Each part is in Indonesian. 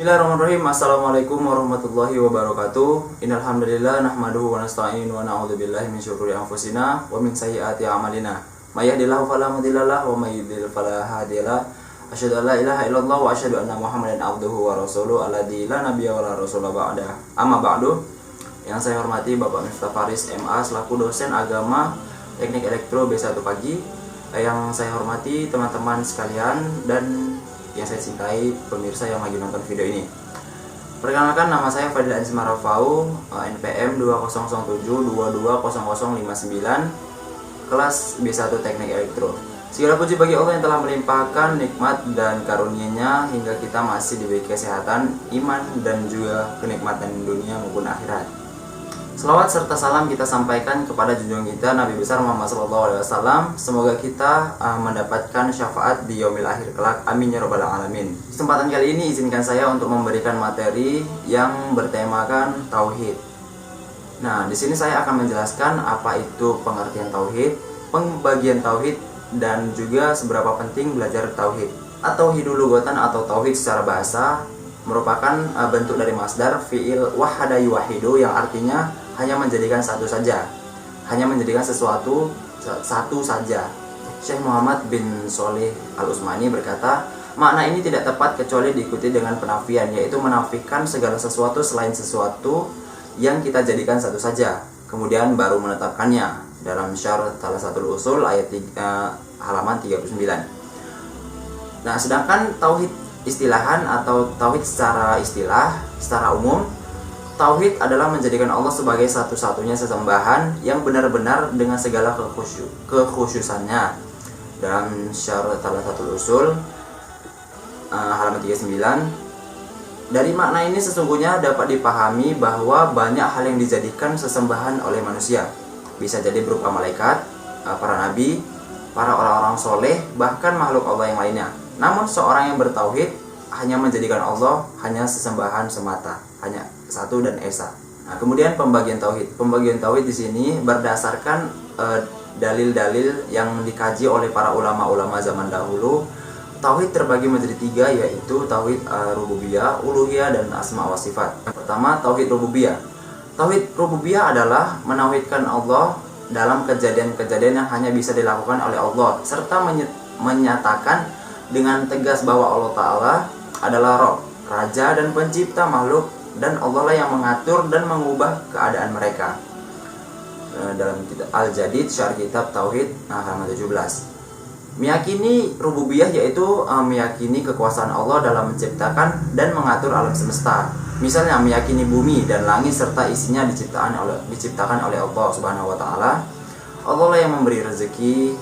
Bismillahirrahmanirrahim. Assalamualaikum warahmatullahi wabarakatuh. Innal hamdalillah nahmaduhu wa nasta'inu wa na'udzu billahi min syururi anfusina wa min sayyiati a'malina. May yahdihillahu fala mudhillalah wa may yudhlil fala hadiyalah. Asyhadu an la ilaha illallah wa asyhadu anna Muhammadan abduhu wa rasuluhu alladzi la nabiyya wa la rasula ba'da. Amma ba'du. Yang saya hormati Bapak Miftah Faris MA selaku dosen agama Teknik Elektro B1 Pagi. Yang saya hormati teman-teman sekalian dan yang saya cintai pemirsa yang lagi nonton video ini. Perkenalkan, nama saya Fadil Ansi Marafau, NPM 2007220059, kelas B1 Teknik Elektro. Segala puji bagi Allah yang telah melimpahkan nikmat dan karunia-Nya hingga kita masih diberi kesehatan, iman, dan juga kenikmatan dunia maupun akhirat. Selawat serta salam kita sampaikan kepada junjungan kita Nabi besar Muhammad SAW. Semoga kita mendapatkan syafaat di yaumil akhir kelak. Amin ya rabbal alamin. Kesempatan kali ini izinkan saya untuk memberikan materi yang bertemakan tauhid. Nah, di sini saya akan menjelaskan apa itu pengertian tauhid, pembagian tauhid, dan juga seberapa penting belajar tauhid. At-tauhidul lughatan atau tauhid secara bahasa merupakan bentuk dari masdar fi'il wahada yuwahidu yang artinya hanya menjadikan satu saja, hanya menjadikan sesuatu satu saja. Syekh Muhammad bin Shalih Al-Utsmani berkata, makna ini tidak tepat kecuali diikuti dengan penafian, yaitu menafikan segala sesuatu selain sesuatu yang kita jadikan satu saja, kemudian baru menetapkannya dalam Syarh Thalatsatul Usul ayat halaman 39. Nah, sedangkan tauhid istilahan atau tauhid secara istilah, secara umum, tauhid adalah menjadikan Allah sebagai satu-satunya sesembahan yang benar-benar dengan segala kekhusyusannya. Dalam Syarh Thalatsatul Usul halaman 39, dari makna ini sesungguhnya dapat dipahami bahwa banyak hal yang dijadikan sesembahan oleh manusia. Bisa jadi berupa malaikat, para nabi, para orang-orang soleh, bahkan makhluk Allah yang lainnya. Namun seorang yang bertauhid hanya menjadikan Allah hanya sesembahan semata, hanya satu dan esa. Nah, kemudian pembagian tauhid. Pembagian tauhid di sini berdasarkan dalil-dalil yang dikaji oleh para ulama-ulama zaman dahulu. Tauhid terbagi menjadi tiga, yaitu tauhid rububiyah, uluhiyah, dan asma wa sifat. Yang pertama, tauhid rububiyah. Tauhid rububiyah adalah menauhidkan Allah dalam kejadian-kejadian yang hanya bisa dilakukan oleh Allah, serta menyatakan dengan tegas bahwa Allah Ta'ala adalah Rabb, Raja dan Pencipta makhluk, dan Allah lah yang mengatur dan mengubah keadaan mereka. Dalam kitab Al-Jadid, Syarh Kitab Tauhid halaman 17. Meyakini rububiyah yaitu meyakini kekuasaan Allah dalam menciptakan dan mengatur alam semesta. Misalnya meyakini bumi dan langit serta isinya diciptakan oleh Allah Subhanahu wa Ta'ala. Allah lah yang memberi rezeki,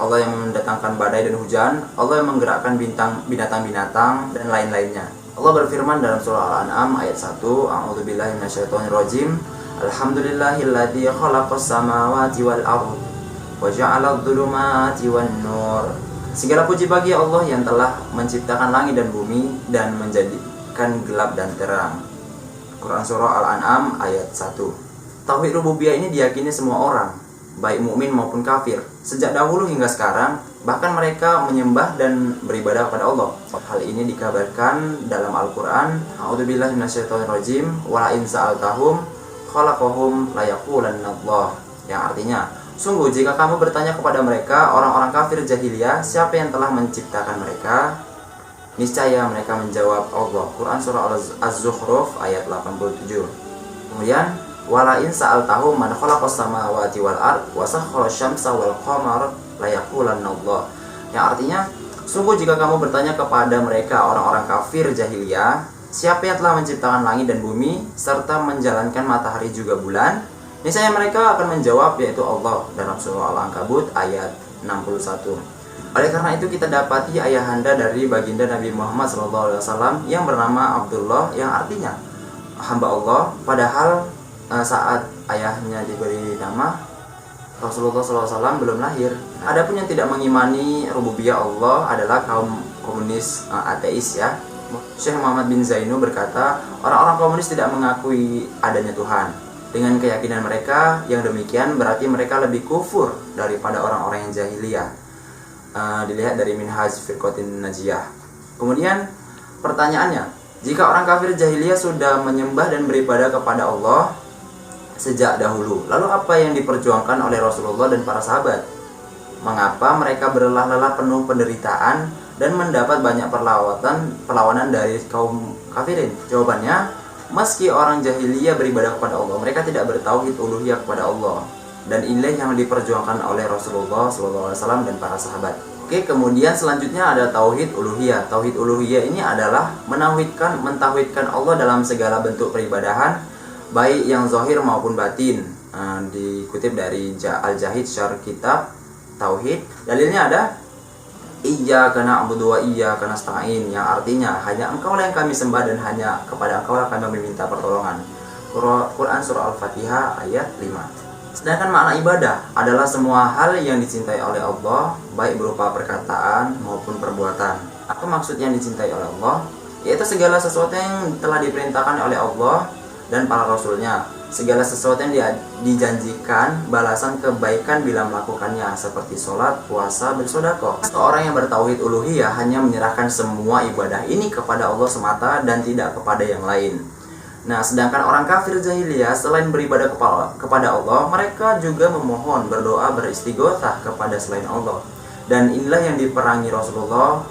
Allah yang mendatangkan badai dan hujan, Allah yang menggerakkan binatang-binatang dan lain-lainnya. Allah berfirman dalam surah Al-An'am ayat 1, A'udzubillahi minasyaitonirrajim. Alhamdulillahilladzi khalaqas samawati wal ardh wa ja'alad dhulumati wan nur. Segala puji bagi Allah yang telah menciptakan langit dan bumi dan menjadikan gelap dan terang. Quran surah Al-An'am ayat 1. Tauhid rububiyah ini diyakini semua orang, baik mukmin maupun kafir, sejak dahulu hingga sekarang. Bahkan mereka menyembah dan beribadah kepada Allah. Hal ini dikabarkan dalam Al-Quran, A'udzubillahi minasyaitonirrajim, wa la in sa'altahum khalaqahum la yaqulannallah, yang artinya, sungguh jika kamu bertanya kepada mereka, orang-orang kafir jahiliyah, siapa yang telah menciptakan mereka, niscaya mereka menjawab Allah. Quran surah Az-Zukhruf ayat 87. Kemudian, wala in sa'altahum man khalaqas samawati wal ard wa sakhkhara syamsa wal qamara la yaqulannallah, yang artinya, sungguh jika kamu bertanya kepada mereka orang-orang kafir jahiliyah, siapa yang telah menciptakan langit dan bumi serta menjalankan matahari juga bulan, niscaya mereka akan menjawab, yaitu Allah, dalam surah Al-Ankabut ayat 61. Oleh karena itu kita dapati ayahanda dari baginda Nabi Muhammad SAW yang bernama Abdullah, yang artinya hamba Allah, padahal saat ayahnya diberi nama Rasulullah SAW belum lahir. Adapun yang tidak mengimani rububiyah Allah adalah kaum komunis ateis ya. Syekh Muhammad bin Zainu berkata, orang-orang komunis tidak mengakui adanya Tuhan. Dengan keyakinan mereka yang demikian berarti mereka lebih kufur daripada orang-orang yang jahiliyah. Dilihat dari Minhaj Firqatin Najiyah. Kemudian Pertanyaannya, jika orang kafir jahiliyah sudah menyembah dan beribadah kepada Allah sejak dahulu, lalu apa yang diperjuangkan oleh Rasulullah dan para sahabat? Mengapa mereka berlelah-lelah penuh penderitaan dan mendapat banyak perlawanan dari kaum kafirin? Jawabannya, meski orang jahiliyah beribadah kepada Allah, mereka tidak bertauhid uluhiyah kepada Allah. Dan inilah yang diperjuangkan oleh Rasulullah SAW dan para sahabat. Oke, kemudian selanjutnya ada tauhid uluhiyah. Tauhid uluhiyah ini adalah mentauhidkan Allah dalam segala bentuk peribadahan, baik yang zahir maupun batin. Dikutip dari Al-Jahid Syarh Kitab Tauhid. Dalilnya ada Iyyaka na'budu wa iyyaka nasta'in, yang artinya hanya Engkau lah yang kami sembah dan hanya kepada Engkau lah kami meminta pertolongan. Quran Surah Al-Fatihah ayat 5. Sedangkan makna ibadah adalah semua hal yang dicintai oleh Allah, baik berupa perkataan maupun perbuatan. Apa maksud yang dicintai oleh Allah? Yaitu segala sesuatu yang telah diperintahkan oleh Allah dan para Rasulnya. Segala sesuatu yang dijanjikan balasan kebaikan bila melakukannya, seperti sholat, puasa, bersedekah. Seorang yang bertauhid uluhiyah hanya menyerahkan semua ibadah ini kepada Allah semata dan tidak kepada yang lain. Nah, sedangkan orang kafir jahiliyah selain beribadah kepada Allah, mereka juga memohon, berdoa, beristighotsah kepada selain Allah. Dan inilah yang diperangi Rasulullah.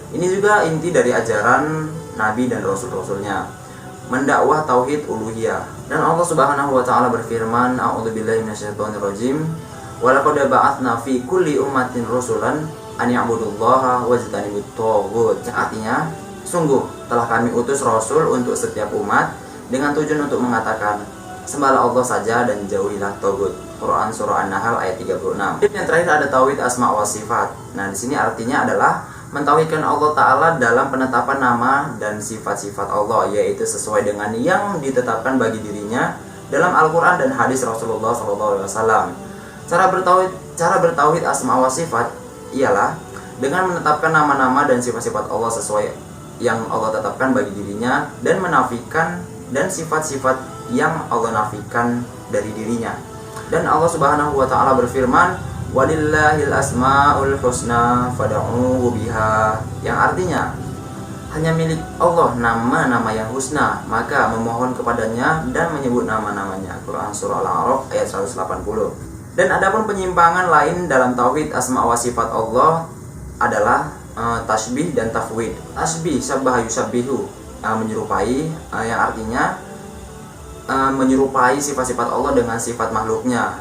Ini juga inti dari ajaran Nabi dan Rasul-Rasulnya, mendakwah tauhid uluhiyah. Dan Allah Subhanahu wa taala berfirman, a'udzubillahi minasyaitonirrajim, wa laqad ba'atsna fi kulli ummatin rasulan an ya'budullaha wajtanibut taghut. Artinya, sungguh telah kami utus rasul untuk setiap umat dengan tujuan untuk mengatakan, sembahlah Allah saja dan jauhilah taghut. Quran Surah An-Nahl ayat 36. Yang terakhir ada tauhid asma wa sifat. Nah, di sini artinya adalah mentauhidkan Allah Ta'ala dalam penetapan nama dan sifat-sifat Allah, yaitu sesuai dengan yang ditetapkan bagi dirinya dalam Al-Quran dan hadis Rasulullah SAW. Cara bertauhid asma wa sifat ialah dengan menetapkan nama-nama dan sifat-sifat Allah sesuai yang Allah tetapkan bagi dirinya, dan menafikan dan sifat-sifat yang Allah nafikan dari dirinya. Dan Allah Subhanahu wa taala berfirman, walillahil asmaul husna fad'uhu biha, yang artinya hanya milik Allah nama-nama yang husna, maka memohon kepadanya dan menyebut nama-namanya. Quran Surah Al-A'raf ayat 180. Dan adapun penyimpangan lain dalam tauhid asma wa sifat Allah adalah tasbih dan tafwid. Tasbih syabbaha yusabbihu, menyerupai, yang artinya menyerupai sifat-sifat Allah dengan sifat makhluknya.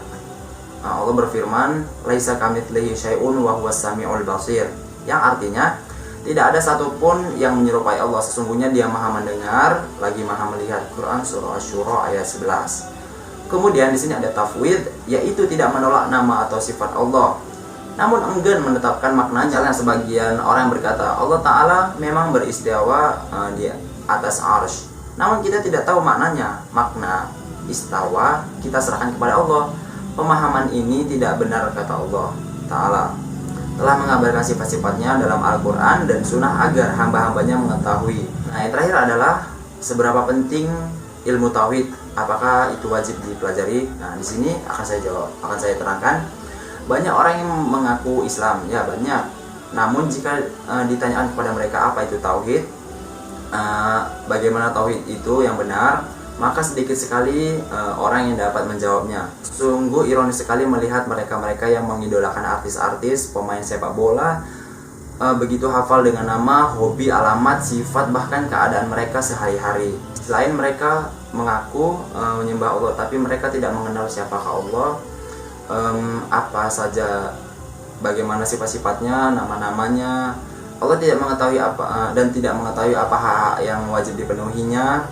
Allah berfirman, laisa kamitslihi syai'un wa huwas samiul basir, yang artinya tidak ada satupun yang menyerupai Allah, sesungguhnya Dia Maha mendengar lagi Maha melihat. Quran Surah Asy-Syura ayat 11. Kemudian di sini ada tafwid, yaitu tidak menolak nama atau sifat Allah, namun enggan menetapkan maknanya. Sebagian orang berkata Allah Ta'ala memang beristiwa di atas arsy, namun kita tidak tahu maknanya. Makna istawa kita serahkan kepada Allah. Pemahaman ini tidak benar, kata Allah Ta'ala telah mengabarkan sifat-sifatnya dalam Al-Quran dan Sunnah agar hamba-hambanya mengetahui. Nah, yang terakhir adalah seberapa penting ilmu tauhid, apakah itu wajib dipelajari? Nah, di sini akan saya terangkan. Banyak orang yang mengaku Islam, ya banyak. Namun jika ditanyakan kepada mereka apa itu tauhid, bagaimana tauhid itu yang benar, maka sedikit sekali orang yang dapat menjawabnya. Sungguh ironis sekali melihat mereka-mereka yang mengidolakan artis-artis, pemain sepak bola, begitu hafal dengan nama, hobi, alamat, sifat, bahkan keadaan mereka sehari-hari. Selain mereka mengaku menyembah Allah, tapi mereka tidak mengenal siapakah Allah, apa saja, bagaimana sifat-sifatnya, nama-namanya. Allah tidak mengetahui apa dan tidak mengetahui apa hak yang wajib dipenuhinya,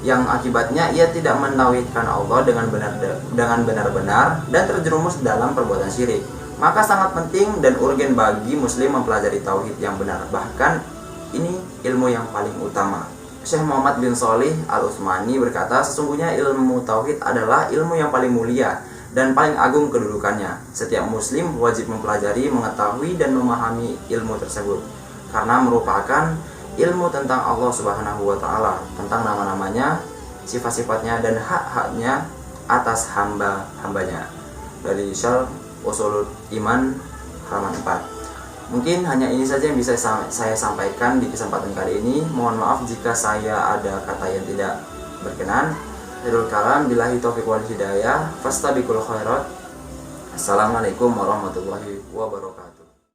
yang akibatnya ia tidak mentauhidkan Allah dengan benar-benar dan terjerumus dalam perbuatan syirik. Maka sangat penting dan urgen bagi muslim mempelajari tauhid yang benar. Bahkan ini ilmu yang paling utama. Syekh Muhammad bin Shalih Al-Utsmani berkata, sesungguhnya ilmu tauhid adalah ilmu yang paling mulia dan paling agung kedudukannya. Setiap muslim wajib mempelajari, mengetahui dan memahami ilmu tersebut, karena merupakan ilmu tentang Allah Subhanahu wa taala, tentang nama-namanya, sifat-sifatnya dan hak-haknya atas hamba-hambanya. Dari Syarh Ushul Iman halaman 4. Mungkin hanya ini saja yang bisa saya sampaikan di kesempatan kali ini. Mohon maaf jika saya ada kata yang tidak berkenan. Akhirul kalam, billahi taufiq wal hidayah. Fastabiqul khairat. Assalamualaikum warahmatullahi wabarakatuh.